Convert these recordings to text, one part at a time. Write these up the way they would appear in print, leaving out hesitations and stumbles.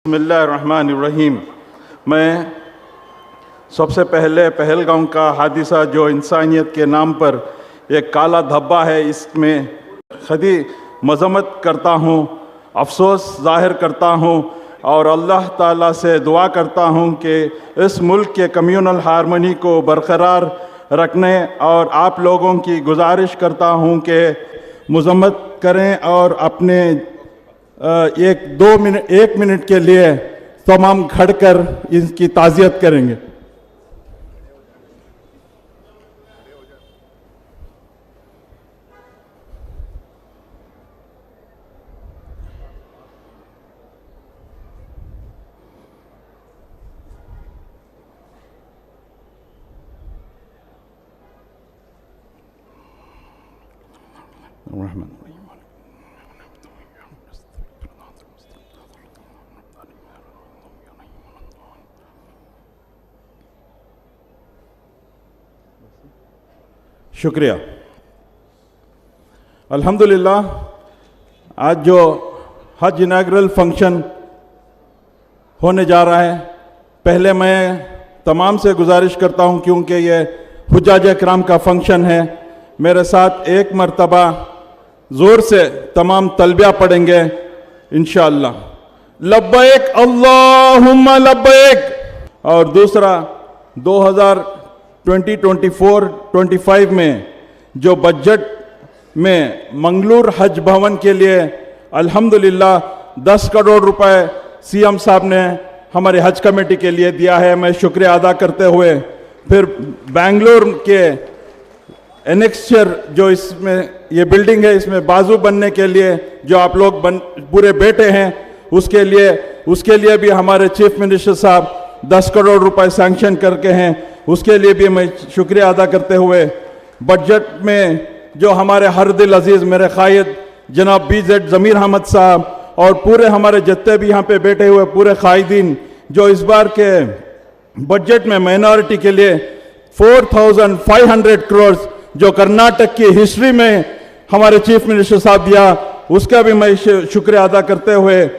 बिस्मिल्लाहिर्रहमानिर्रहीम। मैं सबसे पहले पहलगाम का हादिसा जो इंसानियत के नाम पर एक काला धब्बा है, इसमें खदी मजम्मत करता हूँ, अफसोस ज़ाहिर करता हूँ और अल्लाह ताला से दुआ करता हूँ कि इस मुल्क के कम्यूनल हारमोनी को बरकरार रखने, और आप लोगों की गुजारिश करता हूँ कि मजम्मत करें और अपने एक मिनट के लिए तमाम खड़कर इसकी ताज़ियत करेंगे। शुक्रिया। अल्हम्दुलिल्लाह, आज जो हज इनाग्रल फंक्शन होने जा रहा है, पहले मैं तमाम से गुजारिश करता हूं, क्योंकि ये हुज्जाज इकराम का फंक्शन है, मेरे साथ एक मरतबा ज़ोर से तमाम तलबिया पढ़ेंगे इंशाअल्लाह। लब्बैक अल्लाहुम्मा लब्बैक। और दूसरा 2024-25 में जो बजट में मंगलूर हज भवन के लिए अल्हम्दुलिल्लाह 10 करोड़ रुपए सीएम साहब ने हमारी हज कमेटी के लिए दिया है, मैं शुक्रिया अदा करते हुए, फिर बेंगलोर के एनेक्सचर जो इसमें ये बिल्डिंग है, इसमें बाजू बनने के लिए जो आप लोग पूरे बैठे हैं, उसके लिए भी हमारे चीफ मिनिस्टर साहब 10 करोड़ रुपए सैंक्शन करके हैं, उसके लिए भी मैं शुक्रिया अदा करते हुए, बजट में जो हमारे हर दिल अजीज़ मेरे कायद जनाब BZ ज़मीर अहमद साहब और पूरे हमारे जितने भी यहाँ पे बैठे हुए पूरे कायदीन, जो इस बार के बजट में माइनॉरिटी के लिए 4500 करोड़ जो कर्नाटक की हिस्ट्री में हमारे चीफ मिनिस्टर साहब दिया, उसका भी मैं शुक्रिया अदा करते हुए,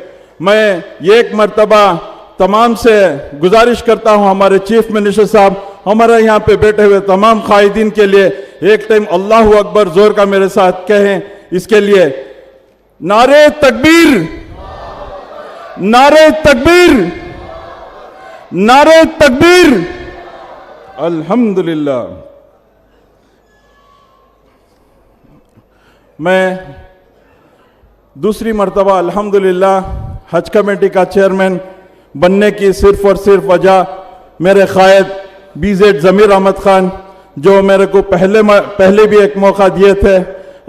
मैं एक मरतबा तमाम से गुजारिश करता हूं, हमारे चीफ मिनिस्टर साहब हमारे यहाँ पे बैठे हुए तमाम कायदीन के लिए एक टाइम अल्लाहु अकबर जोर का मेरे साथ कहें। इसके लिए नारे तकबीर, नारे तकबीर, नारे तकबीर। अल्हम्दुलिल्लाह। मैं दूसरी मरतबा अल्हम्दुलिल्लाह हज कमेटी का चेयरमैन बनने की सिर्फ और सिर्फ वजह मेरे कायद BZ ज़मीर अहमद खान, जो मेरे को पहले भी एक मौका दिए थे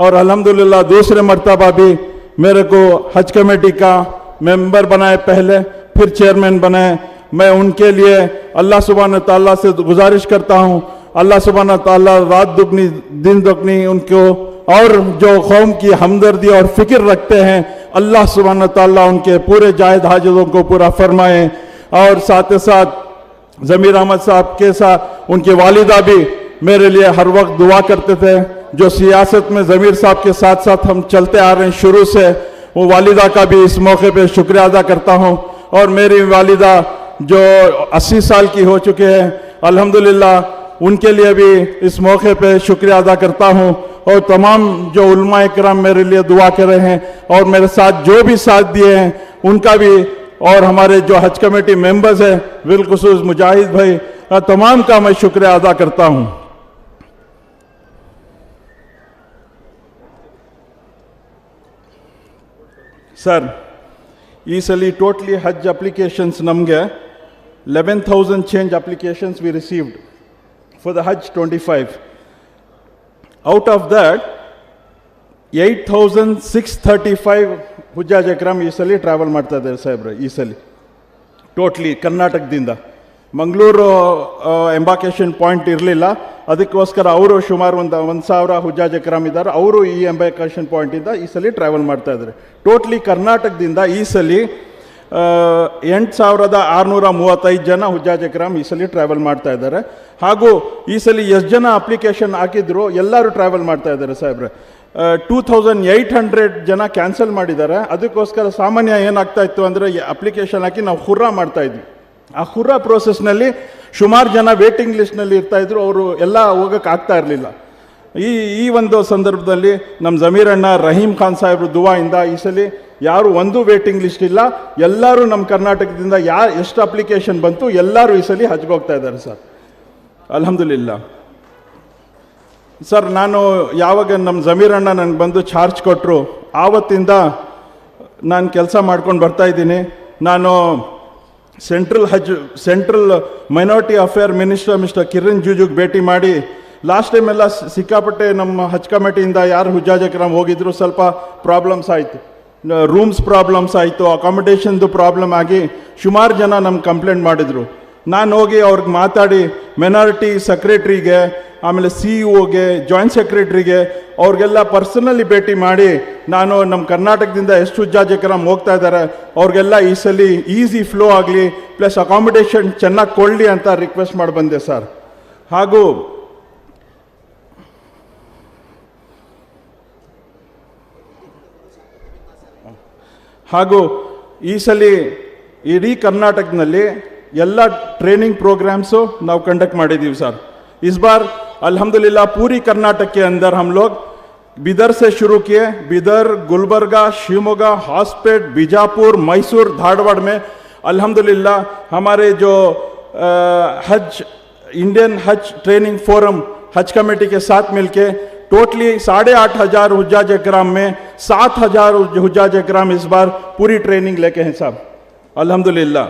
और अल्हम्दुलिल्लाह दूसरे मरतबा भी मेरे को हज कमेटी का मेंबर बनाए, पहले फिर चेयरमैन बनाए। मैं उनके लिए अल्लाह सुब्हान तआला से गुजारिश करता हूँ, अल्लाह सुब्हान तआला रात दुगनी दिन दुगनी उनको, और जो कौम की हमदर्दी और फिक्र रखते हैं, अल्लाह सुब्हान तआला उनके पूरे जायद हाजतों को पूरा फरमाए। और साथ ही साथ ज़मीर अहमद साहब के साथ उनकी वालिदा भी मेरे लिए हर वक्त दुआ करते थे, जो सियासत में ज़मीर साहब के साथ साथ हम चलते आ रहे हैं शुरू से, वो वालिदा का भी इस मौके पे शुक्रिया अदा करता हूँ। और मेरी वालिदा जो 80 साल की हो चुके हैं, अल्हम्दुलिल्लाह उनके लिए भी इस मौके पे शुक्रिया अदा करता हूँ। और तमाम जो उलमा इकराम मेरे लिए दुआ कर रहे हैं और मेरे साथ जो भी साथ दिए हैं उनका भी, और हमारे जो हज कमेटी मेंबर्स हैं बिलखुसूस मुजाहिद भाई, तमाम का मैं शुक्रिया अदा करता हूँ। Sir, easily totally Hajj applications namge 11,000 change applications we received for the Hajj 25. Out of that 8,635 ಹುಜ್ಜಾಜ್ ಇಕ್ರಾಮ್ ಈ ಸಲ ಟ್ರಾವೆಲ್ ಮಾಡ್ತಾ ಇದ್ದಾರೆ ಸಾಹೇಬ್ರೆ, ಈ ಸಲ ಟೋಟ್ಲಿ ಕರ್ನಾಟಕದಿಂದ. ಮಂಗಳೂರು ಎಂಬಾಕೇಶನ್ ಪಾಯಿಂಟ್ ಇರಲಿಲ್ಲ, ಅದಕ್ಕೋಸ್ಕರ ಅವರು ಸುಮಾರು 1,000 ಹುಜ್ಜಾಜ್ ಇಕ್ರಾಮ್ ಇದ್ದಾರೆ, ಅವರು ಈ ಎಂಬಾಕೇಶನ್ ಪಾಯಿಂಟಿಂದ ಈ ಸಲ ಟ್ರಾವೆಲ್ ಮಾಡ್ತಾ ಇದ್ದಾರೆ. ಟೋಟ್ಲಿ ಕರ್ನಾಟಕದಿಂದ ಈ ಸಲ 8,635 ಜನ ಹುಜ್ಜಾಜ್ ಇಕ್ರಾಮ್ ಈ ಸಲ ಟ್ರಾವೆಲ್ ಮಾಡ್ತಾ ಇದ್ದಾರೆ. ಹಾಗೂ ಈ ಸಲ ಎಷ್ಟು ಜನ ಅಪ್ಲಿಕೇಶನ್ ಹಾಕಿದ್ರು ಎಲ್ಲರೂ ಟ್ರಾವೆಲ್ ಮಾಡ್ತಾ ಇದ್ದಾರೆ ಸಾಹೇಬ್ರೆ. 2800 ಜನ ಕ್ಯಾನ್ಸಲ್ ಮಾಡಿದ್ದಾರೆ. ಅದಕ್ಕೋಸ್ಕರ ಸಾಮಾನ್ಯ ಏನಾಗ್ತಾ ಇತ್ತು ಅಂದರೆ ಅಪ್ಲಿಕೇಶನ್ ಹಾಕಿ ನಾವು ಹುರ್ರಾ ಮಾಡ್ತಾ ಇದ್ವಿ. ಆ ಹುರ್ರಾ ಪ್ರೋಸೆಸ್ನಲ್ಲಿ ಸುಮಾರು ಜನ ವೇಟಿಂಗ್ ಲಿಸ್ಟ್ನಲ್ಲಿ ಇರ್ತಾಯಿದ್ರು, ಅವರು ಎಲ್ಲ ಹೋಗೋಕ್ಕೆ ಆಗ್ತಾ ಇರಲಿಲ್ಲ. ಈ ಒಂದು ಸಂದರ್ಭದಲ್ಲಿ ನಮ್ಮ ಜಮೀರ್ ಅಣ್ಣ, ರಹೀಮ್ ಖಾನ್ ಸಾಹೇಬ್ರು ದುವಾಯಿಂದ ಈ ಸಲ ಯಾರು ಒಂದು ವೇಟಿಂಗ್ ಲಿಸ್ಟ್ ಇಲ್ಲ, ಎಲ್ಲರೂ ನಮ್ಮ ಕರ್ನಾಟಕದಿಂದ ಎಷ್ಟು ಅಪ್ಲಿಕೇಶನ್ ಬಂತು ಎಲ್ಲರೂ ಈ ಸಲ ಹಜ್ಗೆ ಹೋಗ್ತಾ ಇದ್ದಾರೆ ಸರ್. ಅಲ್ಹಮ್ದುಲಿಲ್ಲಾ ಸರ್. ನಾನು ಯಾವಾಗ ನಮ್ಮ ಜಮೀರ್ ಅಣ್ಣ ನನಗೆ ಬಂದು ಚಾರ್ಜ್ ಕೊಟ್ಟರು ಆವತ್ತಿಂದ ನಾನು ಕೆಲಸ ಮಾಡ್ಕೊಂಡು ಬರ್ತಾಯಿದ್ದೀನಿ. ನಾನು central minority affair minister mister Kiran ರಿಜಿಜುಗೆ ಭೇಟಿ ಮಾಡಿ ಲಾಸ್ಟ್ ಟೈಮ್ ಎಲ್ಲ ಸಿಕ್ಕಾಪಟ್ಟೆ ನಮ್ಮ ಹಜ್ ಕಮಿಟಿಯಿಂದ ಯಾರು ಹುಜ್ಜಾಜ್ ಅಕ್ರಮ್ ಹೋಗಿದ್ರು ಸ್ವಲ್ಪ ಪ್ರಾಬ್ಲಮ್ಸ್ ಆಯಿತು, ರೂಮ್ಸ್ ಪ್ರಾಬ್ಲಮ್ಸ್ ಆಯಿತು, ಅಕಾಮಿಡೇಷನ್ದು ಪ್ರಾಬ್ಲಮ್ ಆಗಿ ಸುಮಾರು ಜನ ನಮ್ಗೆ ಕಂಪ್ಲೇಂಟ್ ಮಾಡಿದರು. ನಾನು ಹೋಗಿ ಅವ್ರಿಗೆ ಮಾತಾಡಿ ಮೈನಾರಿಟಿ ಸೆಕ್ರೆಟ್ರಿಗೆ, ಆಮೇಲೆ CEO ಗೆ, ಜಾಯಿಂಟ್ ಸೆಕ್ರೆಟ್ರಿಗೆ ಅವ್ರಿಗೆಲ್ಲ ಪರ್ಸನಲಿ ಭೇಟಿ ಮಾಡಿ ನಾನು ನಮ್ಮ ಕರ್ನಾಟಕದಿಂದ ಎಷ್ಟು ಹುಜ್ಜಾಜ್ ಅಕ್ರಮ್ ಹೋಗ್ತಾ ಇದ್ದಾರೆ ಅವ್ರಿಗೆಲ್ಲ ಈ ಸಲ ಈಸಿ ಫ್ಲೋ ಆಗಲಿ ಪ್ಲಸ್ ಅಕಾಮಿಡೇಷನ್ ಚೆನ್ನಾಗಿ ಕೊಡಲಿ ಅಂತ ರಿಕ್ವೆಸ್ಟ್ ಮಾಡಿ ಬಂದೆ ಸರ್. ಹಾಗೂ ಈ ಸಲ ಇಡೀ ಕರ್ನಾಟಕದಲ್ಲಿ ಎಲ್ಲ ಟ್ರೇनिंग प्रोग्राम्स ನಾವು ಕಂಡಕ್ಟ್ ಮಾಡಿದ್ದೀವಿ सर। इस बार अल्हम्दुलिल्लाह पूरी कर्नाटक के अंदर हम लोग बिदर से शुरू किए, बिदर, गुलबर्गा, शिवमोगा, हॉस्पेट, बीजापुर, मैसूर, धारवाड़ में अल्हम्दुलिल्लाह हमारे जो हज इंडियन हज ट्रेनिंग फोरम हज कमेटी के साथ मिलके टोटली 8,500 हुज्जाज इकराम में 7,000 हुज्जाज इकराम इस बार पूरी ट्रेनिंग लेके हैं साहब अल्हम्दुलिल्लाह।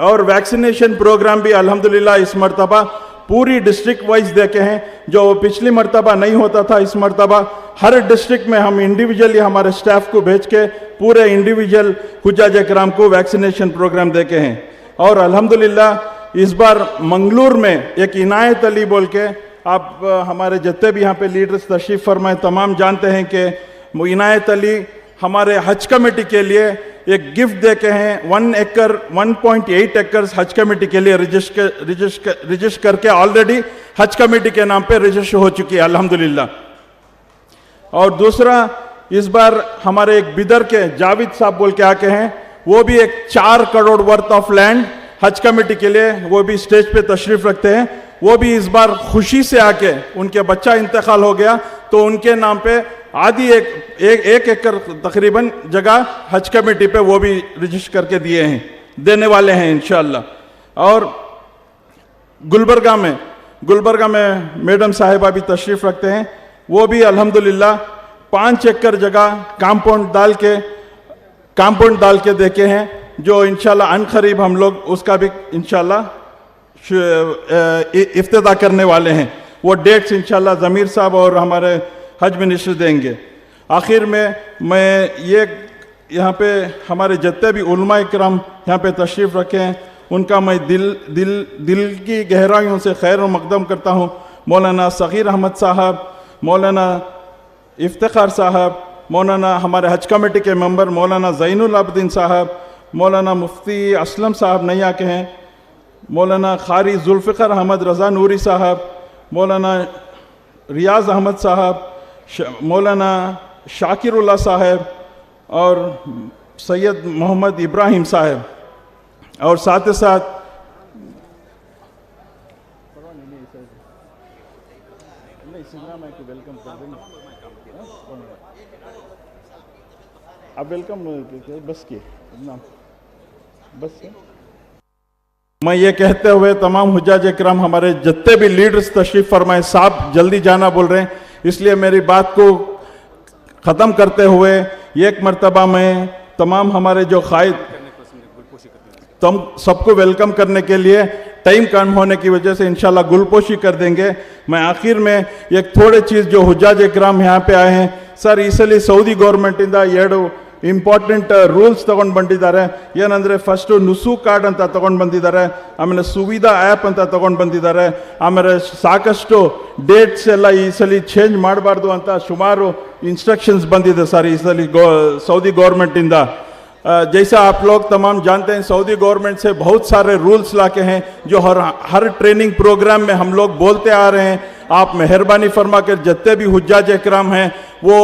और वैक्सीनेशन प्रोग्राम भी अल्हम्दुलिल्लाह इस मर्तबा पूरी डिस्ट्रिक्ट वाइज देखे हैं, जो पिछली मर्तबा नहीं होता था इस मर्तबा हर डिस्ट्रिक्ट में हम इंडिविजुअली हमारे स्टाफ को भेज के पूरे इंडिविजुअल हुज्जाज इकराम को वैक्सीनेशन प्रोग्राम देखे हैं। और अल्हम्दुलिल्लाह इस बार मंगलूर में एक इनायत अली बोल के, आप हमारे जितने भी यहाँ पे लीडर्स तशरीफ़ फरमाए तमाम जानते हैं कि इनायत अली हमारे हज कमेटी के लिए एक गिफ्ट देके हैं 1.8 एकड़ हज कमेटी के लिए रजिस्टर करके ऑलरेडी हज कमेटी के नाम पे रजिस्टर हो चुकी है अल्हम्दुलिल्लाह। और दूसरा इस बार हमारे एक बिदर के जावेद साहब बोल के आके हैं, वो भी एक 4 करोड़ वर्थ ऑफ लैंड हज कमेटी के लिए वो भी स्टेज पे तशरीफ रखते हैं। वो भी इस बार खुशी से आके उनके बच्चा इंतकाल हो गया तो उनके नाम पे आधी एक एकड़ तकरीबन जगह हज कमेटी पे वो भी रजिस्टर करके दिए हैं, देने वाले हैं इंशाअल्लाह। और गुलबर्गा में मैडम साहिबा भी तशरीफ़ रखते हैं, वो भी अल्हम्दुलिल्लाह 5 एकड़ जगह कंपाउंड डाल के देखे हैं, जो इंशाअल्लाह अनकरीब हम लोग उसका भी इंशाअल्लाह इफ्तिदा करने वाले हैं। वो डेट्स इंशाअल्लाह ज़मीर साहब और हमारे हज मिनिस्टर देंगे। आखिर में मैं ये यहाँ पे हमारे जितने भी उलमा इकराम यहाँ पे तशरीफ़ रखे हैं उनका मैं दिल की गहराइयों से खैर व मक़दम करता हूँ। मौलाना सग़ीर अहमद साहब, मौलाना इफ्तिखार साहब, मौलाना हमारे हज कमेटी के मेंबर मौलाना ज़ैनुल आबिदीन साहब, मौलाना मुफ्ती असलम साहब नैया के हैं, मौलाना ख़ारी जुल्फ़िकार अहमद रज़ा नूरी साहब, मौलाना रियाज़ अहमद साहब, मौलाना शाकिरुल्लाह साहब और सैयद मोहम्मद इब्राहिम साहब। और साथ ही साथ आप वेलकम बस की बस मैं ये कहते हुए तमाम हुज्जाज इकराम हमारे जितने भी लीडर्स तशरीफ़ फरमाए, साहब जल्दी जाना बोल रहे हैं, इसलिए मेरी बात को ख़त्म करते हुए एक मर्तबा में तमाम हमारे जो कायद तुम सबको वेलकम करने के लिए टाइम कम होने की वजह से इंशाल्लाह गुलपोशी कर देंगे। मैं आखिर में एक थोड़े चीज़ जो हुज्जाज इकराम यहाँ पे आए हैं सर, इसलिए सऊदी गवर्नमेंटिंದ 2 ಇಂಪಾರ್ಟೆಂಟ್ ರೂಲ್ಸ್ ತಗೊಂಡು ಬಂದಿದ್ದಾರೆ। ಏನಂದರೆ ಫಸ್ಟು ನುಸು ಕಾರ್ಡ್ ಅಂತ ತಗೊಂಡು ಬಂದಿದ್ದಾರೆ, ಆಮೇಲೆ ಸುವಿಧಾ ಆ್ಯಪ್ ಅಂತ ತಗೊಂಡು ಬಂದಿದ್ದಾರೆ, ಆಮೇಲೆ ಸಾಕಷ್ಟು ಡೇಟ್ಸ್ ಎಲ್ಲ ಈ ಸಲ ಚೇಂಜ್ ಮಾಡಬಾರ್ದು ಅಂತ ಸುಮಾರು ಇನ್ಸ್ಟ್ರಕ್ಷನ್ಸ್ ಬಂದಿದೆ ಸರ್ ಈ ಸಲ सऊदी गवर्नमेंटिಂದ। जैसा आप लोग तमाम जानते हैं सऊदी गवर्नमेंट से बहुत सारे रूल्स लाके हैं जो हर ट्रेनिंग प्रोग्राम में हम लोग बोलते आ रहे हैं। आप मेहरबानी फरमा कर जितने भी हुज्जाज इकराम हैं वो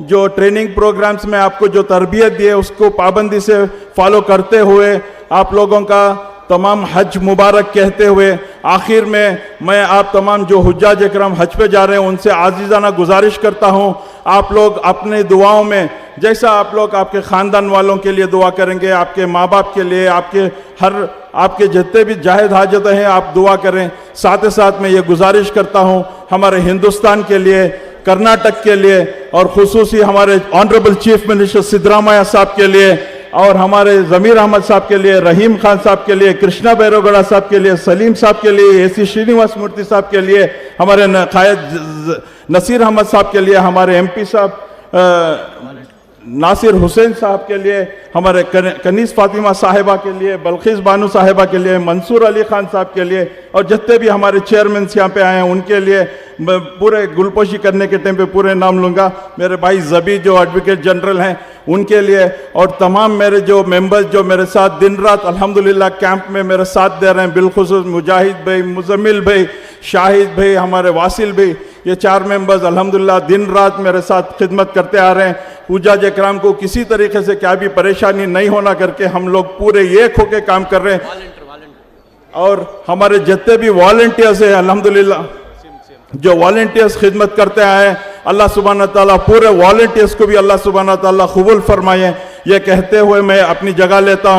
जो ट्रेनिंग प्रोग्राम्स में आपको जो तरबियत दी है उसको पाबंदी से फॉलो करते हुए आप लोगों का तमाम हज मुबारक कहते हुए आखिर में मैं आप तमाम जो हुज्जाज इकराम हज पे जा रहे हैं उनसे आजीज़ाना गुजारिश करता हूं, आप लोग अपने दुआओं में जैसा आप लोग आपके ख़ानदान वालों के लिए दुआ करेंगे, आपके माँ बाप के लिए, आपके जितने भी जाहिद हाजतें हैं आप दुआ करें। साथ ही साथ मैं ये गुजारिश करता हूँ हमारे हिंदुस्तान के लिए, कर्नाटक के लिए और खुसूसी हमारे ऑनरेबल चीफ मिनिस्टर सिद्धरामैया साहब के लिए और हमारे ज़मीर अहमद साहब के लिए, रहीम खान साहब के लिए, कृष्णा बैरोगड़ा साहब के लिए, सलीम साहब के लिए, AC श्रीनिवास मूर्ति साहब के लिए, हमारे कायद नसीर अहमद साहब के लिए, हमारे MP साहब नासिर हुसैन साहब के लिए, हमारे कनीस फातिमा साहिबा के लिए, बल्खीस बानू साहिबा के लिए, मंसूर अली खान साहब के लिए और जितने भी हमारे चेयरमैन यहाँ पे आए हैं उनके लिए पूरे गुलपोशी करने के टाइम पे पूरे नाम लूँगा। मेरे भाई जबी जो एडवोकेट जनरल हैं उनके लिए और तमाम मेरे जो मेंबर्स जो मेरे साथ दिन रात अल्हम्दुलिल्लाह कैंप में मेरे साथ दे रहे हैं, बिलखुसूस मुजाहिद भाई, मुजम्मिल भाई, शाहिद भाई, हमारे वासिल भाई, ये 4 मेंबर्स अल्हम्दुलिल्लाह दिन रात मेरे साथ खिदमत करते आ रहे हैं। हुज्जाज इकराम को किसी तरीके से क्या भी परेशानी नहीं होना करके हम लोग पूरे एक होके काम कर रहे हैं और हमारे जितने भी वॉलंटियर्स हैं अल्हम्दुलिल्लाह जो वॉलंटियर्स खिदमत करते आए, अल्लाह सुब्हान ताला पूरे वॉलंटियर्स को भी अल्लाह सुब्हान ताला कबूल फरमाए। ये कहते हुए मैं अपनी जगह लेता हूँ।